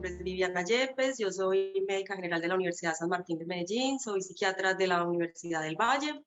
nombre es Viviana Yepes, yo soy médica general de la Universidad San Martín de Medellín, soy psiquiatra de la Universidad del Valle.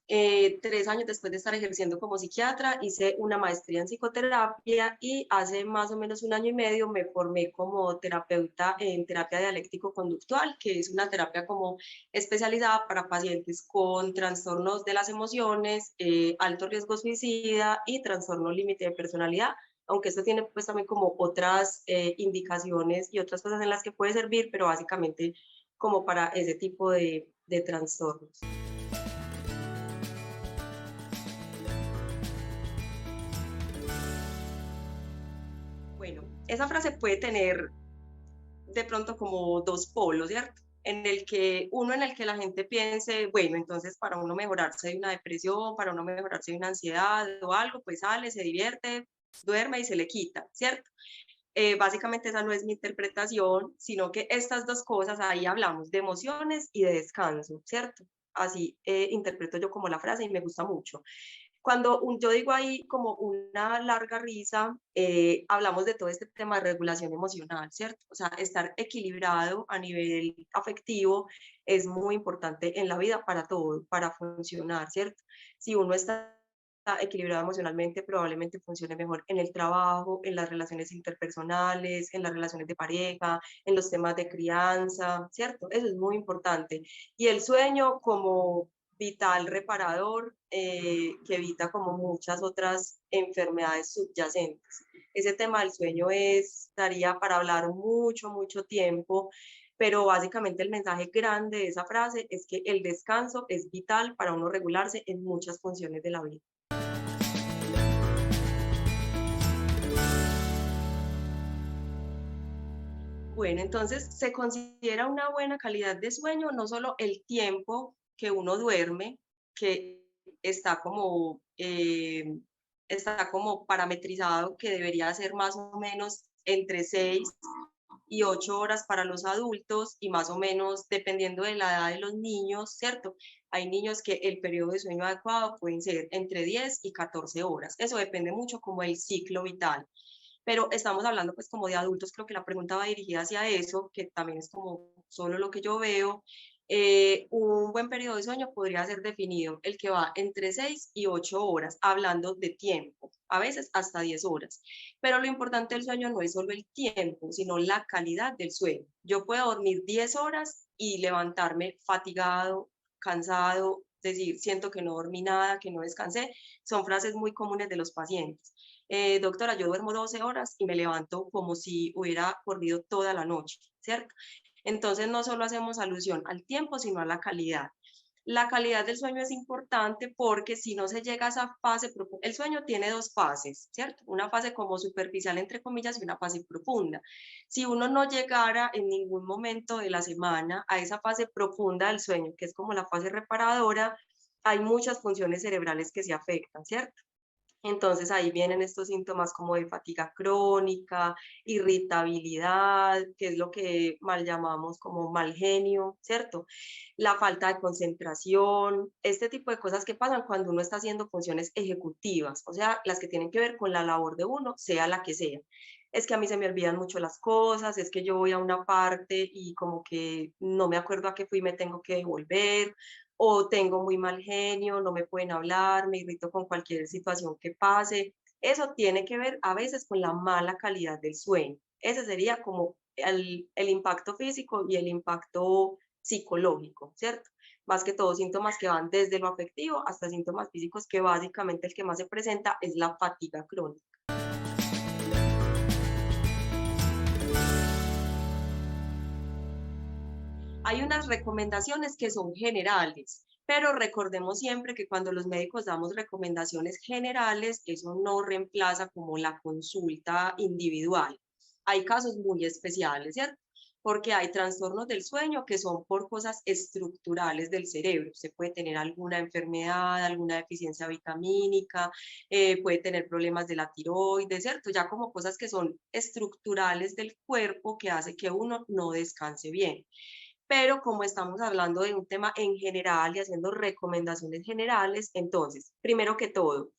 3 años después de estar ejerciendo como psiquiatra, hice una maestría en psicoterapia y hace más o menos 1 año y medio me formé como terapeuta en terapia dialéctico-conductual, que es una terapia como especializada para pacientes con trastornos de las emociones, alto riesgo suicida y trastorno límite de personalidad, aunque esto tiene pues también como otras indicaciones y otras cosas en las que puede servir, pero básicamente como para ese tipo de trastornos. Bueno, esa frase puede tener de pronto como dos polos, ¿cierto? En el que la gente piense, bueno, entonces para uno mejorarse de una depresión, para uno mejorarse de una ansiedad o algo, pues sale, se divierte, duerme y se le quita, ¿cierto? Básicamente esa no es mi interpretación, sino que estas dos cosas, ahí hablamos de emociones y de descanso, ¿cierto? Así interpreto yo como la frase y me gusta mucho. Cuando yo digo ahí como una larga risa, hablamos de todo este tema de regulación emocional, ¿cierto? O sea, estar equilibrado a nivel afectivo es muy importante en la vida para todo, para funcionar, ¿cierto? Si uno está equilibrado emocionalmente, probablemente funcione mejor en el trabajo, en las relaciones interpersonales, en las relaciones de pareja, en los temas de crianza, ¿cierto? Eso es muy importante. Y el sueño como vital reparador que evita como muchas otras enfermedades subyacentes. Ese tema del sueño daría para hablar mucho, mucho tiempo, pero básicamente el mensaje grande de esa frase es que el descanso es vital para uno regularse en muchas funciones de la vida. Bueno, entonces se considera una buena calidad de sueño no solo el tiempo que uno duerme, que está como, eh, está como parametrizado, que debería ser más o menos entre 6 y 8 horas para los adultos y más o menos dependiendo de la edad de los niños, ¿cierto? Hay niños que el periodo de sueño adecuado pueden ser entre 10 y 14 horas. Eso depende mucho como del ciclo vital, pero estamos hablando pues como de adultos, creo que la pregunta va dirigida hacia eso, que también es como solo lo que yo veo. Un buen periodo de sueño podría ser definido el que va entre 6 y 8 horas, hablando de tiempo, a veces hasta 10 horas. Pero lo importante del sueño no es solo el tiempo, sino la calidad del sueño. Yo puedo dormir 10 horas y levantarme fatigado, cansado, decir, siento que no dormí nada, que no descansé. Son frases muy comunes de los pacientes. Doctora, yo duermo 12 horas y me levanto como si hubiera dormido toda la noche, ¿cierto? Entonces no solo hacemos alusión al tiempo, sino a la calidad. La calidad del sueño es importante porque si no se llega a esa fase, el sueño tiene dos fases, ¿cierto? Una fase como superficial, entre comillas, y una fase profunda. Si uno no llegara en ningún momento de la semana a esa fase profunda del sueño, que es como la fase reparadora, hay muchas funciones cerebrales que se afectan, ¿cierto? Entonces ahí vienen estos síntomas como de fatiga crónica, irritabilidad, que es lo que mal llamamos como mal genio, ¿cierto? La falta de concentración, este tipo de cosas que pasan cuando uno está haciendo funciones ejecutivas, o sea, las que tienen que ver con la labor de uno, sea la que sea. Es que a mí se me olvidan mucho las cosas, es que yo voy a una parte y como que no me acuerdo a qué fui, me tengo que devolver, o tengo muy mal genio, no me pueden hablar, me irrito con cualquier situación que pase. Eso tiene que ver a veces con la mala calidad del sueño. Ese sería como el impacto físico y el impacto psicológico, ¿cierto? Más que todo síntomas que van desde lo afectivo hasta síntomas físicos que básicamente el que más se presenta es la fatiga crónica. Hay unas recomendaciones que son generales, pero recordemos siempre que cuando los médicos damos recomendaciones generales, eso no reemplaza como la consulta individual. Hay casos muy especiales, ¿cierto? Porque hay trastornos del sueño que son por cosas estructurales del cerebro. Se puede tener alguna enfermedad, alguna deficiencia vitamínica, puede tener problemas de la tiroides, ¿cierto? Ya como cosas que son estructurales del cuerpo que hace que uno no descanse bien. Pero como estamos hablando de un tema en general y haciendo recomendaciones generales, entonces, primero que todo,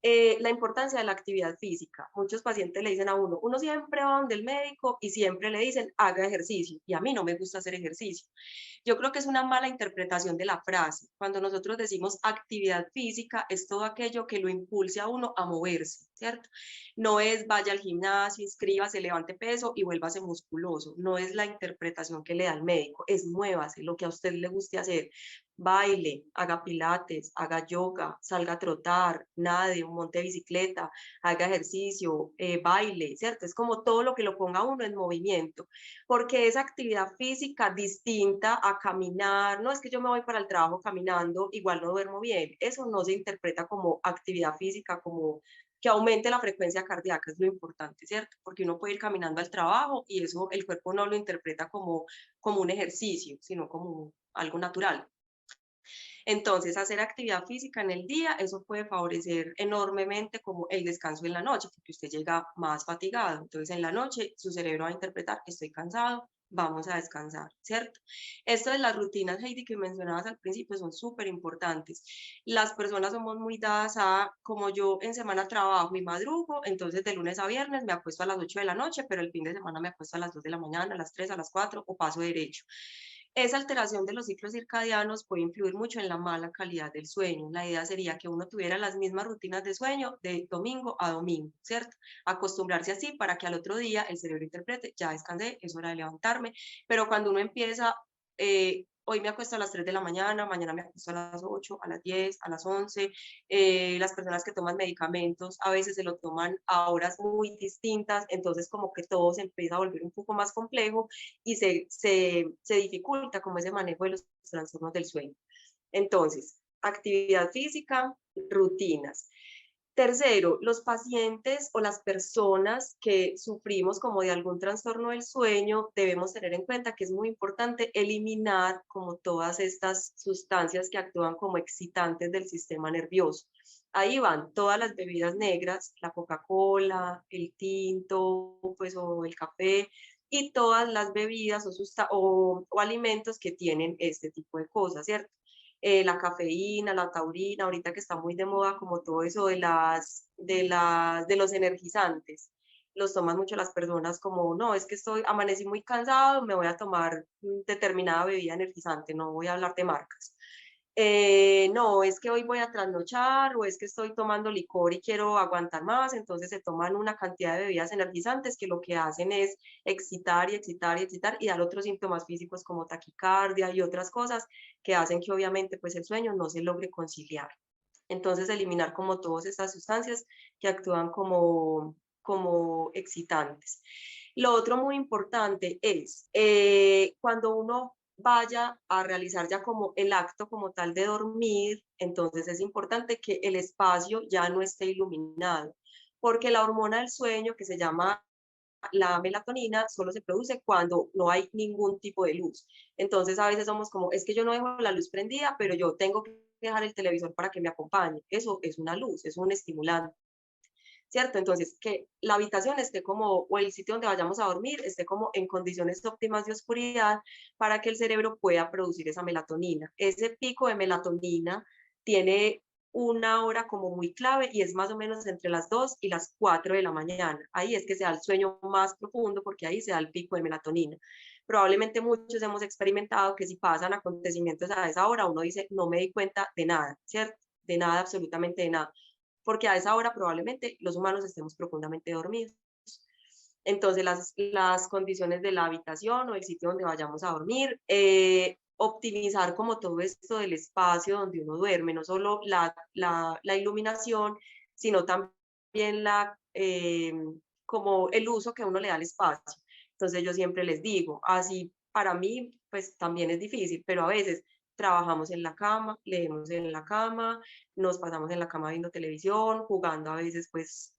La importancia de la actividad física. Muchos pacientes le dicen a uno siempre va donde el médico y siempre le dicen haga ejercicio y a mí no me gusta hacer ejercicio. Yo creo que es una mala interpretación de la frase. Cuando nosotros decimos actividad física, es todo aquello que lo impulse a uno a moverse, ¿cierto? No es vaya al gimnasio, inscríbase, levante peso y vuélvase musculoso. No es la interpretación que le da el médico, es muévase, lo que a usted le guste hacer. Baile, haga pilates, haga yoga, salga a trotar, nade, monte bicicleta, haga ejercicio, baile, ¿cierto? Es como todo lo que lo ponga uno en movimiento, porque es actividad física distinta a caminar. No es que yo me voy para el trabajo caminando, igual no duermo bien. Eso no se interpreta como actividad física, como que aumente la frecuencia cardíaca, es lo importante, ¿cierto? Porque uno puede ir caminando al trabajo y eso el cuerpo no lo interpreta como un ejercicio, sino como algo natural. Entonces, hacer actividad física en el día, eso puede favorecer enormemente como el descanso en la noche, porque usted llega más fatigado. Entonces, en la noche su cerebro va a interpretar, estoy cansado, vamos a descansar, ¿cierto? Esto de las rutinas, Heidi, que mencionabas al principio, son súper importantes. Las personas somos muy dadas a, como yo en semana trabajo y madrugo, entonces de lunes a viernes me acuesto a las 8 de la noche, pero el fin de semana me acuesto a las 2 de la mañana, a las 3, a las 4 o paso derecho. Esa alteración de los ciclos circadianos puede influir mucho en la mala calidad del sueño. La idea sería que uno tuviera las mismas rutinas de sueño de domingo a domingo, ¿cierto? Acostumbrarse así para que al otro día el cerebro interprete, ya descansé, es hora de levantarme, pero cuando uno empieza, hoy me acuesto a las 3 de la mañana, mañana me acuesto a las 8, a las 10, a las 11, las personas que toman medicamentos a veces se lo toman a horas muy distintas, entonces como que todo se empieza a volver un poco más complejo y se dificulta como ese manejo de los trastornos del sueño. Entonces, actividad física, rutinas. Tercero, los pacientes o las personas que sufrimos como de algún trastorno del sueño, debemos tener en cuenta que es muy importante eliminar como todas estas sustancias que actúan como excitantes del sistema nervioso. Ahí van todas las bebidas negras, la Coca-Cola, el tinto, pues, o el café, y todas las bebidas o alimentos que tienen este tipo de cosas, ¿cierto? La cafeína, la taurina, ahorita que está muy de moda como todo eso de los energizantes. Los toman mucho las personas como, no, es que amanecí muy cansado, me voy a tomar determinada bebida energizante, no voy a hablar de marcas. No, es que hoy voy a trasnochar o es que estoy tomando licor y quiero aguantar más, entonces se toman una cantidad de bebidas energizantes que lo que hacen es excitar y excitar y excitar y dar otros síntomas físicos como taquicardia y otras cosas que hacen que obviamente pues el sueño no se logre conciliar. Entonces eliminar como todas estas sustancias que actúan como excitantes. Lo otro muy importante es cuando uno vaya a realizar ya como el acto como tal de dormir, entonces es importante que el espacio ya no esté iluminado, porque la hormona del sueño que se llama la melatonina solo se produce cuando no hay ningún tipo de luz. Entonces a veces somos como, es que yo no dejo la luz prendida, pero yo tengo que dejar el televisor para que me acompañe. Eso es una luz, es un estimulante. ¿Cierto? Entonces, que la habitación esté como, o el sitio donde vayamos a dormir, esté como en condiciones óptimas de oscuridad para que el cerebro pueda producir esa melatonina. Ese pico de melatonina tiene una hora como muy clave y es más o menos entre las 2 y las 4 de la mañana. Ahí es que se da el sueño más profundo porque ahí se da el pico de melatonina. Probablemente muchos hemos experimentado que si pasan acontecimientos a esa hora, uno dice, no me di cuenta de nada, ¿cierto? De nada, absolutamente de nada, porque a esa hora probablemente los humanos estemos profundamente dormidos. Entonces, las condiciones de la habitación o el sitio donde vayamos a dormir, optimizar como todo esto del espacio donde uno duerme, no solo la iluminación, sino también como el uso que uno le da al espacio. Entonces, yo siempre les digo, así para mí, pues también es difícil, pero a veces trabajamos en la cama, leemos en la cama, nos pasamos en la cama viendo televisión, jugando a veces pues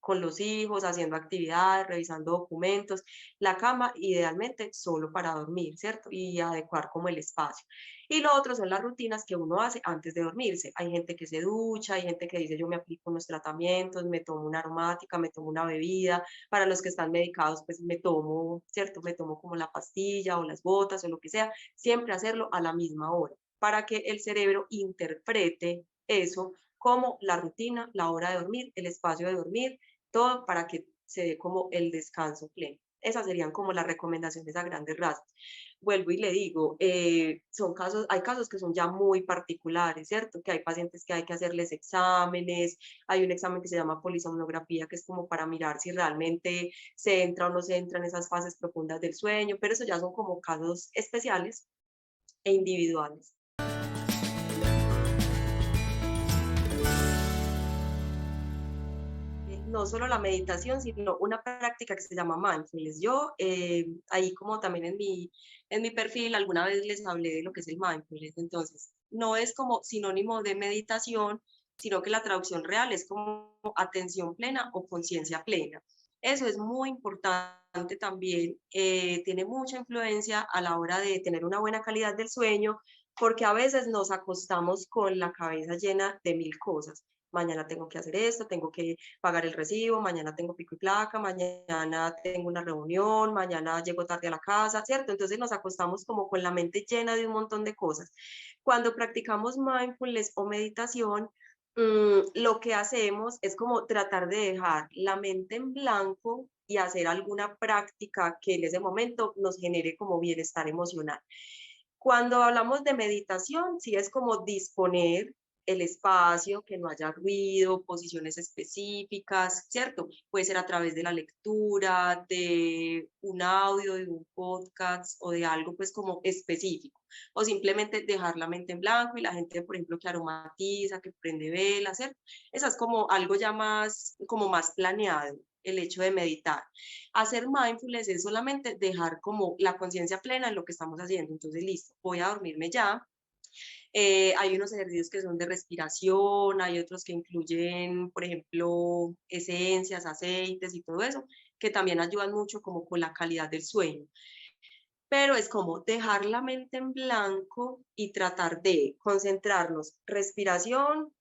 con los hijos, haciendo actividades, revisando documentos, la cama idealmente solo para dormir, ¿cierto? Y adecuar como el espacio. Y lo otro son las rutinas que uno hace antes de dormirse. Hay gente que se ducha, hay gente que dice yo me aplico unos tratamientos, me tomo una aromática, me tomo una bebida. Para los que están medicados pues me tomo, ¿cierto? Me tomo como la pastilla o las gotas o lo que sea, siempre hacerlo a la misma hora para que el cerebro interprete eso como la rutina, la hora de dormir, el espacio de dormir, todo para que se dé como el descanso pleno. Esas serían como las recomendaciones a grandes rasgos. Vuelvo y le digo, hay casos que son ya muy particulares, ¿cierto? Que hay pacientes que hay que hacerles exámenes, hay un examen que se llama polisomnografía, que es como para mirar si realmente se entra o no se entra en esas fases profundas del sueño, pero eso ya son como casos especiales e individuales. No solo la meditación, sino una práctica que se llama mindfulness. Yo, ahí como también en mi perfil, alguna vez les hablé de lo que es el mindfulness. Entonces, no es como sinónimo de meditación, sino que la traducción real es como atención plena o conciencia plena. Eso es muy importante también, tiene mucha influencia a la hora de tener una buena calidad del sueño, porque a veces nos acostamos con la cabeza llena de mil cosas. Mañana tengo que hacer esto, tengo que pagar el recibo, mañana tengo pico y placa, mañana tengo una reunión, mañana llego tarde a la casa, ¿cierto? Entonces nos acostamos como con la mente llena de un montón de cosas. Cuando practicamos mindfulness o meditación, lo que hacemos es como tratar de dejar la mente en blanco y hacer alguna práctica que en ese momento nos genere como bienestar emocional. Cuando hablamos de meditación, sí es como disponer el espacio, que no haya ruido, posiciones específicas, ¿cierto? Puede ser a través de la lectura, de un audio, de un podcast o de algo pues como específico. O simplemente dejar la mente en blanco y la gente, por ejemplo, que aromatiza, que prende velas, ¿cierto? Esa es como algo ya más, como más planeado, el hecho de meditar. Hacer mindfulness es solamente dejar como la conciencia plena en lo que estamos haciendo. Entonces, listo, voy a dormirme ya. Hay unos ejercicios que son de respiración, hay otros que incluyen, por ejemplo, esencias, aceites y todo eso, que también ayudan mucho como con la calidad del sueño. Pero es como dejar la mente en blanco y tratar de concentrarnos. Respiración,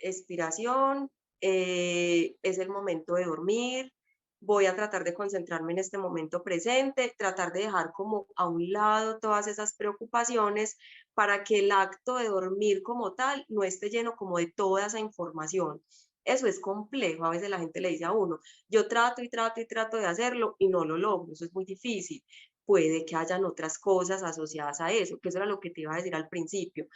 expiración, es el momento de dormir. Voy a tratar de concentrarme en este momento presente, tratar de dejar como a un lado todas esas preocupaciones para que el acto de dormir como tal no esté lleno como de toda esa información. Eso es complejo, a veces la gente le dice a uno, yo trato y trato y trato de hacerlo y no lo logro, eso es muy difícil. Puede que hayan otras cosas asociadas a eso, que eso era lo que te iba a decir al principio.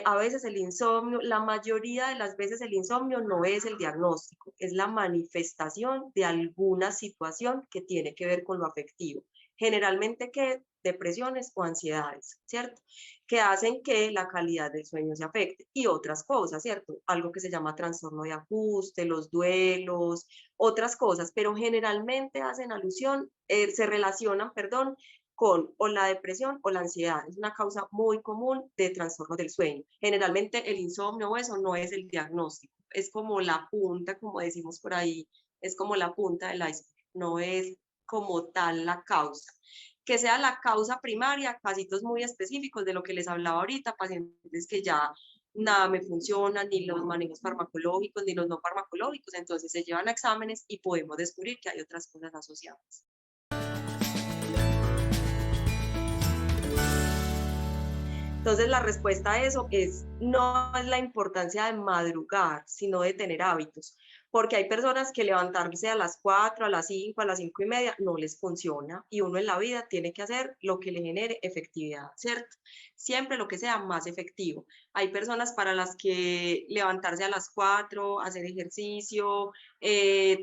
A veces el insomnio, la mayoría de las veces el insomnio no es el diagnóstico, es la manifestación de alguna situación que tiene que ver con lo afectivo. Generalmente que depresiones o ansiedades, ¿cierto? Que hacen que la calidad del sueño se afecte y otras cosas, ¿cierto? Algo que se llama trastorno de ajuste, los duelos, otras cosas, pero generalmente hacen alusión, se relacionan, perdón, con o la depresión o la ansiedad. Es una causa muy común de trastornos del sueño. Generalmente el insomnio o eso no es el diagnóstico, es como la punta, como decimos por ahí, es como la punta del iceberg, no es como tal la causa. Que sea la causa primaria, casitos muy específicos de lo que les hablaba ahorita, pacientes que ya nada me funciona, ni los manejos farmacológicos, ni los no farmacológicos, entonces se llevan a exámenes y podemos descubrir que hay otras cosas asociadas. Entonces la respuesta a eso es, no es la importancia de madrugar, sino de tener hábitos, porque hay personas que levantarse a las 4, a las 5, a las 5:30 no les funciona y uno en la vida tiene que hacer lo que le genere efectividad, ¿cierto? Siempre lo que sea más efectivo. Hay personas para las que levantarse a las 4, hacer ejercicio,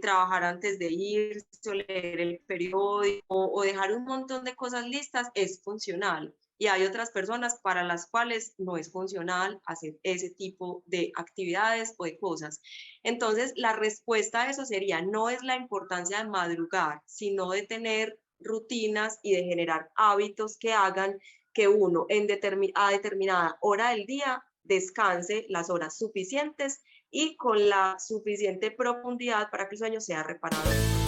trabajar antes de irse, o leer el periódico o dejar un montón de cosas listas es funcional y hay otras personas para las cuales no es funcional hacer ese tipo de actividades o de cosas. Entonces, la respuesta a eso sería, no es la importancia de madrugar, sino de tener rutinas y de generar hábitos que hagan que uno a determinada hora del día descanse las horas suficientes y con la suficiente profundidad para que el sueño sea reparador.